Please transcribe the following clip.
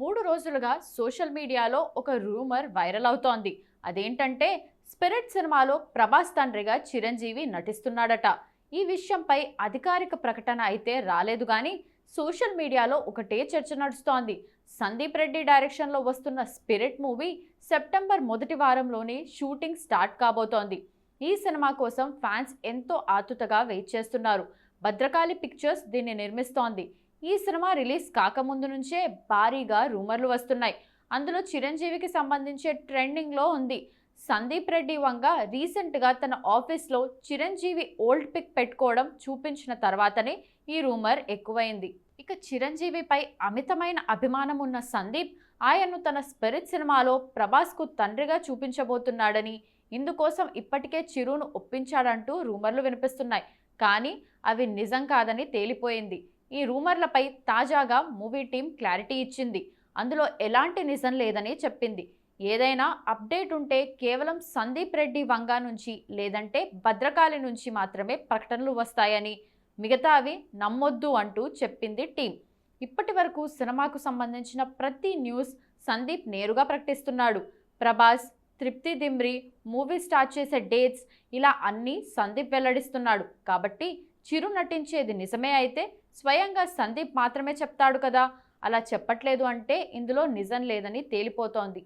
3 రోజులుగా సోషల్ మీడియాలో ఒక రూమర్ వైరల్ అవుతోంది. అదేంటంటే స్పిరిట్ సినిమాలో ప్రభాస్ తండ్రిగా చిరంజీవి నటిస్తున్నాడట. ఈ విషయంపై అధికారిక ప్రకటన అయితే రాలేదు గానీ సోషల్ మీడియాలో ఒకటే చర్చ నడుస్తోంది. సందీప్ రెడ్డి డైరెక్షన్లో వస్తున్న స్పిరిట్ మూవీ సెప్టెంబర్ మొదటి వారంలోనే షూటింగ్ స్టార్ట్ కాబోతోంది. ఈ సినిమా కోసం ఫ్యాన్స్ ఎంతో ఆతుతగా వెయిట్ చేస్తున్నారు. భద్రకాళి పిక్చర్స్ దీన్ని నిర్మిస్తోంది. ఈ సినిమా రిలీజ్ కాకముందు నుంచే భారీగా రూమర్లు వస్తున్నాయి. అందులో చిరంజీవికి సంబంధించే ట్రెండింగ్లో ఉంది. సందీప్ రెడ్డి వంగ రీసెంట్గా తన ఆఫీస్లో చిరంజీవి ఓల్డ్ పిక్ పెట్టుకోవడం చూపించిన తర్వాతనే ఈ రూమర్ ఎక్కువైంది. ఇక చిరంజీవిపై అమితమైన అభిమానం ఉన్న సందీప్ ఆయన్ను తన స్పిరిట్ సినిమాలో ప్రభాస్కు తండ్రిగా చూపించబోతున్నాడని, ఇందుకోసం ఇప్పటికే చిరును ఒప్పించాడంటూ రూమర్లు వినిపిస్తున్నాయి. కానీ అవి నిజం కాదని తేలిపోయింది. ఈ రూమర్లపై తాజాగా మూవీ టీం క్లారిటీ ఇచ్చింది. అందులో ఎలాంటి నిజం లేదని చెప్పింది. ఏదైనా అప్డేట్ ఉంటే కేవలం సందీప్ రెడ్డి వంగా నుంచి లేదంటే భద్రకాళి నుంచి మాత్రమే ప్రకటనలు వస్తాయని, మిగతావి నమ్మొద్దు అంటూ చెప్పింది టీం. ఇప్పటి వరకు సినిమాకు సంబంధించిన ప్రతి న్యూస్ సందీప్ నేరుగా ప్రకటిస్తున్నాడు. ప్రభాస్, తృప్తి దిమ్రి, మూవీ స్టార్ట్ చేసే డేట్స్ ఇలా అన్నీ సందీప్ వెల్లడిస్తున్నాడు. కాబట్టి చిరు నటించేది నిజమే అయితే స్వయంగా సందీప్ మాత్రమే చెప్తాడు కదా. అలా చెప్పట్లేదు అంటే ఇందులో నిజం లేదని తేలిపోతోంది.